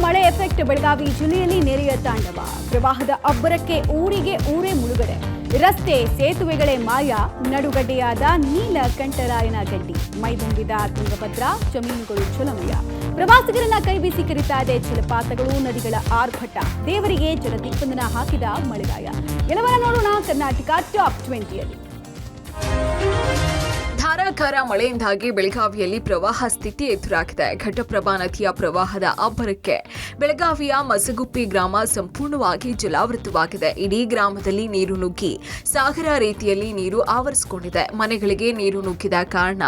ಮಳೆ ಎಫೆಕ್ಟ್ ಬೆಳಗಾವಿ ಜಿಲ್ಲೆಯಲ್ಲಿ ನೆರೆಯ ತಾಂಡವ. ಪ್ರವಾಹದ ಅಬ್ಬರಕ್ಕೆ ಊರಿಗೆ ಊರೇ ಮುಳುಗಡೆ. ರಸ್ತೆ ಸೇತುವೆಗಳೇ ಮಾಯ. ನಡುಗಡ್ಡೆಯಾದ ನೀಲಕಂಠರಾಯನ ಗಡ್ಡಿ. ಮೈದುಂಬಿದ ತುಂಗಭದ್ರಾ, ಜಮೀನುಗಳು ಜಲಮಯ. ಪ್ರವಾಸಿಗರನ್ನ ಕೈಬೀಸಿ ಕರೀತಾ ಇದೆ ಜಲಪಾತಗಳು, ನದಿಗಳ ಆರ್ಭಟ. ದೇವರಿಗೆ ಜಲದಿಗ್ಬಂಧನ ಹಾಕಿದ ಮಳೆರಾಯ. ಎಲ್ಲವನ್ನ ನೋಡೋಣ ಕರ್ನಾಟಕ ಟಾಪ್ 20ಯಲ್ಲಿ. ಧಾರಾಕಾರ ಮಳೆಯಿಂದಾಗಿ ಬೆಳಗಾವಿಯಲ್ಲಿ ಪ್ರವಾಹ ಸ್ಥಿತಿ ಎದುರಾಗಿದೆ. ಘಟಪ್ರಭಾ ನದಿಯ ಪ್ರವಾಹದ ಅಬ್ಬರಕ್ಕೆ ಬೆಳಗಾವಿಯ ಮಸಗುಪ್ಪಿ ಗ್ರಾಮ ಸಂಪೂರ್ಣವಾಗಿ ಜಲಾವೃತವಾಗಿದೆ. ಇಡೀ ಗ್ರಾಮದಲ್ಲಿ ನೀರು ನುಗ್ಗಿ ಸಾಗರ ರೀತಿಯಲ್ಲಿ ನೀರು ಆವರಿಸಿಕೊಂಡಿದೆ. ಮನೆಗಳಿಗೆ ನೀರು ನುಗ್ಗಿದ ಕಾರಣ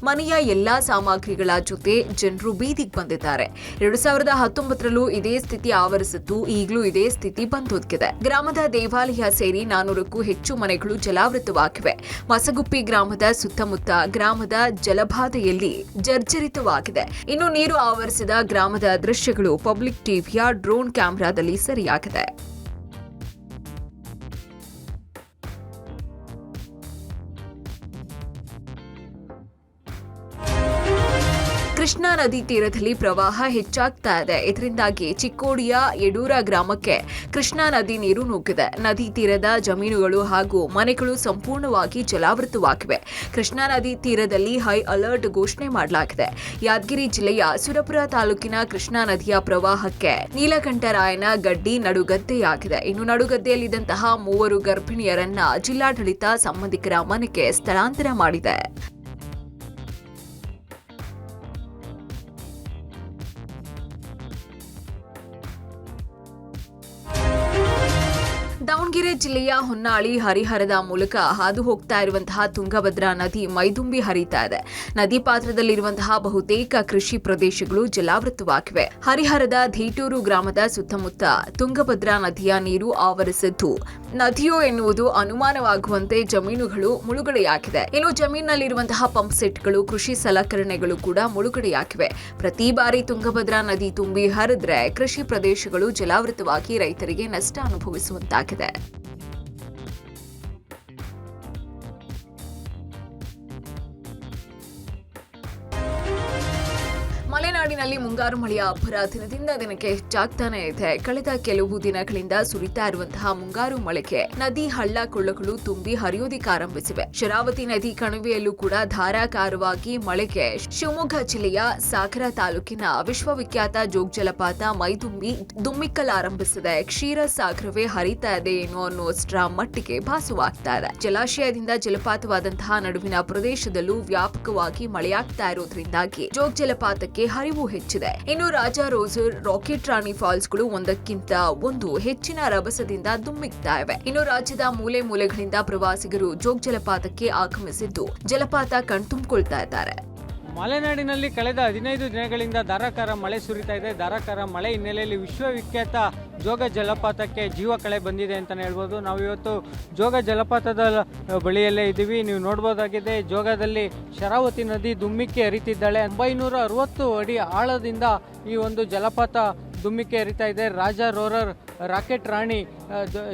ಮನೆಯ ಎಲ್ಲಾ ಸಾಮಗ್ರಿಗಳ ಜೊತೆ ಜನರು ಬೀದಿಗೆ ಬಂದಿದ್ದಾರೆ. 2019ರಲ್ಲೂ ಇದೇ ಸ್ಥಿತಿ ಆವರಿಸಿದ್ದು ಈಗಲೂ ಇದೇ ಸ್ಥಿತಿ ಬಂದೊದಗಿದೆ. ಗ್ರಾಮದ ದೇವಾಲಯ ಸೇರಿ 400ಕ್ಕೂ ಹೆಚ್ಚು ಮನೆಗಳು ಜಲಾವೃತವಾಗಿವೆ. ಮಸಗುಪ್ಪಿ ಗ್ರಾಮದ ಸುತ್ತಮುತ್ತ ಗ್ರಾಮದ ಜಲಬಾಧೆಯಲ್ಲಿ ಜರ್ಜರಿತವಾಗಿದೆ. ಇನ್ನು ನೀರು ಆವರಿಸಿದ ಗ್ರಾಮದ ದೃಶ್ಯಗಳು ಪಬ್ಲಿಕ್ ಟಿವಿಯ ಡ್ರೋನ್ ಕ್ಯಾಮೆರಾದಲ್ಲಿ ಸೆರೆಯಾಗಿದೆ. ಕೃಷ್ಣಾ ನದಿ ತೀರದಲ್ಲಿ ಪ್ರವಾಹ ಹೆಚ್ಚಾಗ್ತಾ ಇದೆ. ಇದರಿಂದಾಗಿ ಚಿಕ್ಕೋಡಿಯ ಯಡೂರ ಗ್ರಾಮಕ್ಕೆ ಕೃಷ್ಣಾ ನದಿ ನೀರು ನುಗ್ಗಿದೆ. ನದಿ ತೀರದ ಜಮೀನುಗಳು ಹಾಗೂ ಮನೆಗಳು ಸಂಪೂರ್ಣವಾಗಿ ಜಲಾವೃತವಾಗಿವೆ. ಕೃಷ್ಣಾ ನದಿ ತೀರದಲ್ಲಿ ಹೈ ಅಲರ್ಟ್ ಘೋಷಣೆ ಮಾಡಲಾಗಿದೆ. ಯಾದಗಿರಿ ಜಿಲ್ಲೆಯ ಸುರಪುರ ತಾಲೂಕಿನ ಕೃಷ್ಣಾ ನದಿಯ ಪ್ರವಾಹಕ್ಕೆ ನೀಲಕಂಠರಾಯನ ಗಡ್ಡಿ ನಡುಗದ್ದೆಯಾಗಿದೆ. ಇನ್ನು ನಡುಗದ್ದೆಯಲ್ಲಿದ್ದಂತಹ 3 ಗರ್ಭಿಣಿಯರನ್ನ ಜಿಲ್ಲಾಡಳಿತ ಸಂಬಂಧಿಕರ ಮನೆಗೆ ಸ್ಥಳಾಂತರ ಮಾಡಿದೆ. ದಾವಣಗೆರೆ ಜಿಲ್ಲೆಯ ಹೊನ್ನಾಳಿ ಹರಿಹರದ ಮೂಲಕ ಹಾದು ಹೋಗ್ತಾ ಇರುವಂತಹ ತುಂಗಭದ್ರಾ ನದಿ ಮೈದುಂಬಿ ಹರಿತಾ ಇದೆ. ನದಿ ಪಾತ್ರದಲ್ಲಿರುವಂತಹ ಬಹುತೇಕ ಕೃಷಿ ಪ್ರದೇಶಗಳು ಜಲಾವೃತವಾಗಿವೆ. ಹರಿಹರದ ಧೀಟೂರು ಗ್ರಾಮದ ಸುತ್ತಮುತ್ತ ತುಂಗಭದ್ರಾ ನದಿಯ ನೀರು ಆವರಿಸಿದ್ದು ನದಿಯೋ ಎನ್ನುವುದು ಅನುಮಾನವಾಗುವಂತೆ ಜಮೀನುಗಳು ಮುಳುಗಡೆಯಾಗಿದೆ. ಇನ್ನು ಜಮೀನಿನಲ್ಲಿರುವಂತಹ ಪಂಪ್ ಸೆಟ್ಗಳು, ಕೃಷಿ ಸಲಕರಣೆಗಳು ಕೂಡ ಮುಳುಗಡೆಯಾಗಿವೆ. ಪ್ರತಿ ಬಾರಿ ತುಂಗಭದ್ರಾ ನದಿ ತುಂಬಿ ಹರಿದ್ರೆ ಕೃಷಿ ಪ್ರದೇಶಗಳು ಜಲಾವೃತವಾಗಿ ರೈತರಿಗೆ ನಷ್ಟ ಅನುಭವಿಸುವಂತಾಗಿದೆ. ಮಲೆನಾಡಿನಲ್ಲಿ ಮುಂಗಾರು ಮಳೆಯ ಅಬ್ಬರ ದಿನದಿಂದ ದಿನಕ್ಕೆ ಹೆಚ್ಚಾಗ್ತಾನೆ ಇದೆ. ಕಳೆದ ಕೆಲವು ದಿನಗಳಿಂದ ಸುರಿತಾ ಇರುವಂತಹ ಮುಂಗಾರು ಮಳೆಗೆ ನದಿ ಹಳ್ಳ ಕೊಳ್ಳಗಳು ತುಂಬಿ ಹರಿಯೋದಿಕ್ಕೆ ಆರಂಭಿಸಿವೆ. ಶರಾವತಿ ನದಿ ಕಣಿವೆಯಲ್ಲೂ ಕೂಡ ಧಾರಾಕಾರವಾಗಿ ಮಳೆಗೆ ಶಿವಮೊಗ್ಗ ಜಿಲ್ಲೆಯ ಸಾಗರ ತಾಲೂಕಿನ ವಿಶ್ವವಿಖ್ಯಾತ ಜೋಗ ಜಲಪಾತ ಮೈದುಂಬಿ ದುಮ್ಮಿಕ್ಕಲ್ ಆರಂಭಿಸಿದೆ. ಕ್ಷೀರ ಸಾಗರವೇ ಹರಿತಾ ಇದೆ ಏನೋ ಅನ್ನುವಷ್ಟರ ಮಟ್ಟಿಗೆ ಭಾಸವಾಗ್ತಾ ಇದೆ. ಜಲಾಶಯದಿಂದ ಜಲಪಾತವಾದಂತಹ ನಡುವಿನ ಪ್ರದೇಶದಲ್ಲೂ ವ್ಯಾಪಕವಾಗಿ ಮಳೆಯಾಗ್ತಾ ಇರೋದ್ರಿಂದಾಗಿ ಜೋಗ ಜಲಪಾತಕ್ಕೆ ಹರಿವು ಹೆಚ್ಚಿದೆ. ಇನ್ನು ರಾಜಾ ರೋಜರ್, ರಾಕೆಟ್ ರಾಣಿ ಫಾಲ್ಸ್ಗಳು ಒಂದಕ್ಕಿಂತ ಒಂದು ಹೆಚ್ಚಿನ ರಭಸದಿಂದ ದುಮ್ಮಿಕ್ತಾ ಇವೆ. ಇನ್ನು ರಾಜ್ಯದ ಮೂಲೆ ಮೂಲೆಗಳಿಂದ ಪ್ರವಾಸಿಗರು ಜೋಗ ಜಲಪಾತಕ್ಕೆ ಆಗಮಿಸಿದ್ದು ಜಲಪಾತ ಕಣ್ತುಂಬಿಕೊಳ್ತಾ ಇದ್ದಾರೆ. ಮಲೆನಾಡಿನಲ್ಲಿ ಕಳೆದ 15 ದಿನಗಳಿಂದ ಧಾರಾಕಾರ ಮಳೆ ಸುರಿತಾ ಇದೆ. ಧಾರಾಕಾರ ಮಳೆ ಹಿನ್ನೆಲೆಯಲ್ಲಿ ವಿಶ್ವವಿಖ್ಯಾತ ಜೋಗ ಜಲಪಾತಕ್ಕೆ ಜೀವ ಕಳೆ ಬಂದಿದೆ ಅಂತಲೇ ಹೇಳ್ಬೋದು. ನಾವು ಇವತ್ತು ಜೋಗ ಜಲಪಾತದ ಬಳಿಯಲ್ಲೇ ಇದ್ದೀವಿ. ನೀವು ನೋಡ್ಬೋದಾಗಿದೆ, ಜೋಗದಲ್ಲಿ ಶರಾವತಿ ನದಿ ದುಮ್ಮಿಕ್ಕಿ ಹರಿತಿದ್ದಾಳೆ. 960 ಅಡಿ ಆಳದಿಂದ ಈ ಒಂದು ಜಲಪಾತ ದುಮ್ಮಿಕ್ಕೆ ಹರಿತಾ ಇದೆ. ರಾಜಾ ರೋರರ್, ರಾಕೆಟ್ ರಾಣಿ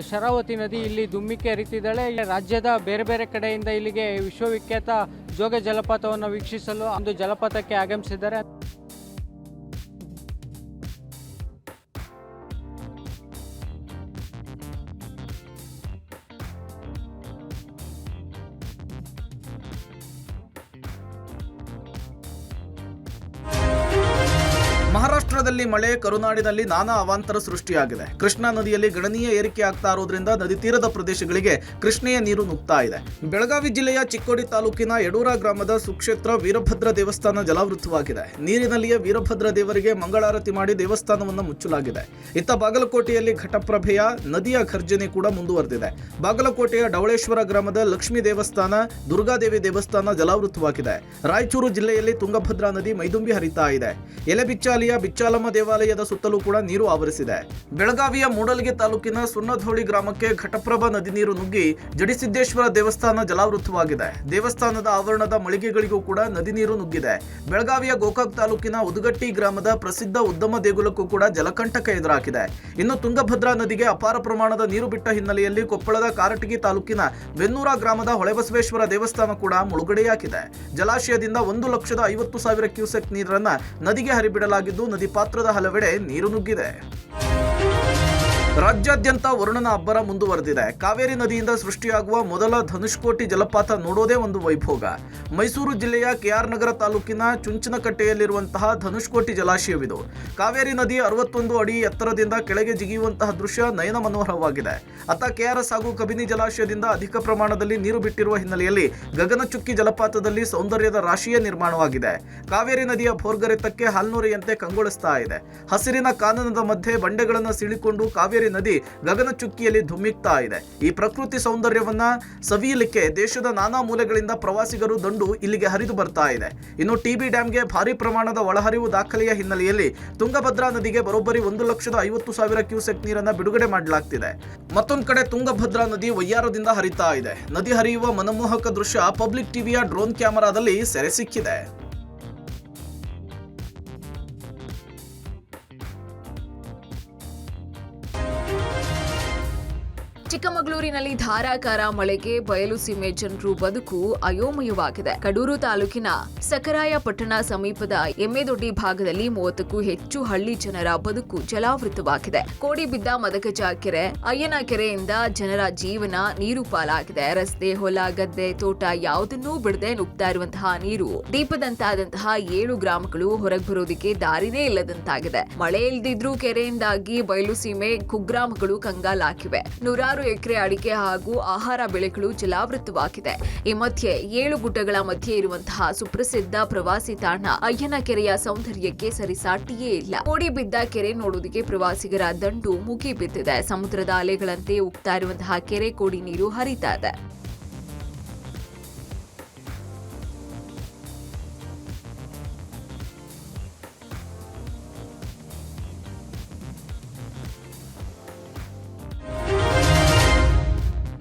ಶರಾವತಿ ನದಿ ಇಲ್ಲಿ ದುಮ್ಮಿಕ್ಕೆ ಹರಿತಿದ್ದಾಳೆ. ರಾಜ್ಯದ ಬೇರೆ ಬೇರೆ ಕಡೆಯಿಂದ ಇಲ್ಲಿಗೆ ವಿಶ್ವವಿಖ್ಯಾತ ಜೋಗ ಜಲಪಾತವನ್ನು ವೀಕ್ಷಿಸಲು ಒಂದು ಜಲಪಾತಕ್ಕೆ ಆಗಮಿಸಿದ್ದಾರೆ. ಮಹಾರಾಷ್ಟ್ರದಲ್ಲಿ ಮಳೆ, ಕರುನಾಡಿನಲ್ಲಿ ನಾನಾ ಅವಾಂತರ ಸೃಷ್ಟಿಯಾಗಿದೆ. ಕೃಷ್ಣಾ ನದಿಯಲ್ಲಿ ಗಣನೀಯ ಏರಿಕೆ ಆಗ್ತಾ ಇರೋದ್ರಿಂದ ನದಿ ತೀರದ ಪ್ರದೇಶಗಳಿಗೆ ಕೃಷ್ಣೆಯ ನೀರು ನುಗ್ತಾ ಇದೆ. ಬೆಳಗಾವಿ ಜಿಲ್ಲೆಯ ಚಿಕ್ಕೋಡಿ ತಾಲೂಕಿನ ಯಡೂರ ಗ್ರಾಮದ ಸುಕ್ಷೇತ್ರ ವೀರಭದ್ರ ದೇವಸ್ಥಾನ ಜಲಾವೃತವಾಗಿದೆ. ನೀರಿನಲ್ಲಿಯೇ ವೀರಭದ್ರ ದೇವರಿಗೆ ಮಂಗಳಾರತಿ ಮಾಡಿ ದೇವಸ್ಥಾನವನ್ನು ಮುಚ್ಚಲಾಗಿದೆ. ಇತ್ತ ಬಾಗಲಕೋಟೆಯಲ್ಲಿ ಘಟಪ್ರಭೆಯ ನದಿಯ ಘರ್ಜನೆ ಕೂಡ ಮುಂದುವರೆದಿದೆ. ಬಾಗಲಕೋಟೆಯ ಡವಳೇಶ್ವರ ಗ್ರಾಮದ ಲಕ್ಷ್ಮೀ ದೇವಸ್ಥಾನ, ದುರ್ಗಾದೇವಿ ದೇವಸ್ಥಾನ ಜಲಾವೃತವಾಗಿದೆ. ರಾಯಚೂರು ಜಿಲ್ಲೆಯಲ್ಲಿ ತುಂಗಭದ್ರಾ ನದಿ ಮೈದುಂಬಿ ಹರಿತಾ ಇದೆ. ಎಲೆಬಿಚ್ಚಾಲಿಯ ಬಿಚ್ಚಾಲಮ್ಮ ದೇವಾಲಯದ ಸುತ್ತಲೂ ಕೂಡ ನೀರು ಆವರಿಸಿದೆ. ಬೆಳಗಾವಿಯ ಮೂಡಲಗಿ ತಾಲೂಕಿನ ಸುಣ್ಣಧೋಳಿ ಗ್ರಾಮಕ್ಕೆ ಘಟಪ್ರಭಾ ನದಿ ನೀರು ನುಗ್ಗಿ ಜಡಿಸಿದ್ದೇಶ್ವರ ದೇವಸ್ಥಾನ ಜಲಾವೃತವಾಗಿದೆ. ದೇವಸ್ಥಾನದ ಆವರಣದ ಮಳಿಗೆಗಳಿಗೂ ಕೂಡ ನದಿ ನೀರು ನುಗ್ಗಿದೆ. ಬೆಳಗಾವಿಯ ಗೋಕಾಕ್ ತಾಲೂಕಿನ ಉದಗಟ್ಟಿ ಗ್ರಾಮದ ಪ್ರಸಿದ್ಧ ಉದ್ದಮ ದೇಗುಲಕ್ಕೂ ಕೂಡ ಜಲಕಂಟಕ ಎದುರಾಗಿದೆ. ಇನ್ನು ತುಂಗಭದ್ರಾ ನದಿಗೆ ಅಪಾರ ಪ್ರಮಾಣದ ನೀರು ಬಿಟ್ಟ ಹಿನ್ನೆಲೆಯಲ್ಲಿ ಕೊಪ್ಪಳದ ಕಾರಟಗಿ ತಾಲೂಕಿನ ಬೆನ್ನೂರ ಗ್ರಾಮದ ಹೊಳೆಬಸವೇಶ್ವರ ದೇವಸ್ಥಾನ ಕೂಡ ಮುಳುಗಡೆಯಾಗಿದೆ. ಜಲಾಶಯದಿಂದ 1,50,50,000 ಕ್ಯೂಸೆಕ್ ನೀರನ್ನ ನದಿಗೆ ಹರಿಬಿಡಲಾಗಿದ್ದು ನದಿ ನದಿಪಾತ್ರದ ಹಲವೆಡೆ ನೀರು ನುಗ್ಗಿದೆ. ರಾಜ್ಯಾದ್ಯಂತ ವರುಣನ ಅಬ್ಬರ ಮುಂದುವರೆದಿದೆ. ಕಾವೇರಿ ನದಿಯಿಂದ ಸೃಷ್ಟಿಯಾಗುವ ಮೊದಲ ಧನುಷ್ಕೋಟಿ ಜಲಪಾತ ನೋಡೋದೇ ಒಂದು ವೈಭೋಗ. ಮೈಸೂರು ಜಿಲ್ಲೆಯ ಕೆಆರ್ ನಗರ ತಾಲೂಕಿನ ಚುಂಚನಕಟ್ಟೆಯಲ್ಲಿರುವಂತಹ ಧನುಷ್ಕೋಟಿ ಜಲಾಶಯವಿದು. ಕಾವೇರಿ ನದಿ 61 ಅಡಿ ಎತ್ತರದಿಂದ ಕೆಳಗೆ ಜಿಗಿಯುವಂತಹ ದೃಶ್ಯ ನಯನ ಮನೋಹರವಾಗಿದೆ. ಅತ್ತ ಕೆಆರ್ಎಸ್ ಹಾಗೂ ಕಬಿನಿ ಜಲಾಶಯದಿಂದ ಅಧಿಕ ಪ್ರಮಾಣದಲ್ಲಿ ನೀರು ಬಿಟ್ಟಿರುವ ಹಿನ್ನೆಲೆಯಲ್ಲಿ ಗಗನಚುಕ್ಕಿ ಜಲಪಾತದಲ್ಲಿ ಸೌಂದರ್ಯದ ರಾಶಿಯೇ ನಿರ್ಮಾಣವಾಗಿದೆ. ಕಾವೇರಿ ನದಿಯ ಭೋರ್ಗರೆತಕ್ಕೆ ಹಾಲ್ನೂರೆಯಂತೆ ಕಂಗೊಳಿಸ್ತಾ ಇದೆ. ಹಸಿರಿನ ಕಾನನದ ಮಧ್ಯೆ ಬಂಡೆಗಳನ್ನು ಸೀಳಿಕೊಂಡು ಕಾವೇರಿ ನದಿ ಗಗನಚುಕ್ಕಿಯಲ್ಲಿ ಧುಮ್ಮಿಕ್ತಾ ಇದೆ. ಈ ಪ್ರಕೃತಿ ಸೌಂದರ್ಯವನ್ನ ಸವಿಯಲಿಕ್ಕೆ ದೇಶದ ನಾನಾ ಮೂಲೆಗಳಿಂದ ಪ್ರವಾಸಿಗರು ದಂಡು ಇಲ್ಲಿಗೆ ಹರಿದು ಬರ್ತಾ ಇದೆ. ಇನ್ನು ಟಿಬಿ ಡ್ಯಾಂಗೆ ಭಾರಿ ಪ್ರಮಾಣದ ಒಳಹರಿವು ದಾಖಲೆಯ ಹಿನ್ನೆಲೆಯಲ್ಲಿ ತುಂಗಭದ್ರಾ ನದಿಗೆ ಬರೋಬ್ಬರಿ 1,50,000 ಕ್ಯೂಸೆಕ್ ನೀರನ್ನ ಬಿಡುಗಡೆ ಮಾಡಲಾಗ್ತಿದೆ. ಮತ್ತೊಂದು ಕಡೆ ತುಂಗಭದ್ರಾ ನದಿ ವಯ್ಯಾರದಿಂದ ಹರಿತಾ ಇದೆ. ನದಿ ಹರಿಯುವ ಮನಮೋಹಕ ದೃಶ್ಯ ಪಬ್ಲಿಕ್ ಟಿವಿಯ ಡ್ರೋನ್ ಕ್ಯಾಮೆರಾದಲ್ಲಿ ಸೆರೆ ಸಿಕ್ಕಿದೆ. ಚಿಕ್ಕಮಗಳೂರಿನಲ್ಲಿ ಧಾರಾಕಾರ ಮಳೆಗೆ ಬಯಲು ಸೀಮೆ ಜನರು ಬದುಕು ಅಯೋಮಯವಾಗಿದೆ. ಕಡೂರು ತಾಲೂಕಿನ ಸಕರಾಯಪಟ್ಟಣ ಸಮೀಪದ ಎಮ್ಮೆದೊಡ್ಡಿ ಭಾಗದಲ್ಲಿ 30ಕ್ಕೂ ಹೆಚ್ಚು ಹಳ್ಳಿ ಜನರ ಬದುಕು ಜಲಾವೃತವಾಗಿದೆ. ಕೋಡಿ ಬಿದ್ದ ಮದಗಜ ಕೆರೆ, ಅಯ್ಯನ ಕೆರೆಯಿಂದ ಜನರ ಜೀವನ ನೀರು ಪಾಲಾಗಿದೆ. ರಸ್ತೆ, ಹೊಲ, ಗದ್ದೆ, ತೋಟ ಯಾವುದನ್ನೂ ಬಿಡದೆ ನುಗ್ತಾ ಇರುವಂತಹ ನೀರು ದೀಪದಂತಾದಂತಹ 7 ಗ್ರಾಮಗಳು ಹೊರಗೆ ಬರೋದಕ್ಕೆ ದಾರಿನೇ ಇಲ್ಲದಂತಾಗಿದೆ. ಮಳೆ ಇಲ್ದಿದ್ರೂ ಕೆರೆಯಿಂದಾಗಿ ಬಯಲು ಸೀಮೆ ಕುಗ್ರಾಮಗಳು ಕಂಗಾಲಾಗಿವೆ. ನೂರಾರು ಎಕರೆ ಅಡಿಕೆ ಹಾಗೂ ಆಹಾರ ಬೆಳೆಗಳು ಜಲಾವೃತವಾಗಿದೆ. ಈ ಮಧ್ಯೆ 7 ಗುಡ್ಡಗಳ ಮಧ್ಯೆ ಇರುವಂತಹ ಸುಪ್ರಸಿದ್ಧ ಪ್ರವಾಸಿ ತಾಣ ಅಯ್ಯನ ಕೆರೆಯ ಸೌಂದರ್ಯಕ್ಕೆ ಸರಿಸಾಟಿಯೇ ಇಲ್ಲ. ಕೋಡಿ ಬಿದ್ದ ಕೆರೆ ನೋಡುವುದಕ್ಕೆ ಪ್ರವಾಸಿಗರ ದಂಡು ಮುಗಿ ಬಿದ್ದಿದೆ. ಸಮುದ್ರದ ಅಲೆಗಳಂತೆ ಉಗ್ತಾ ಇರುವಂತಹ ಕೆರೆ ಕೋಡಿ ನೀರು ಹರಿತಾ ಇದೆ.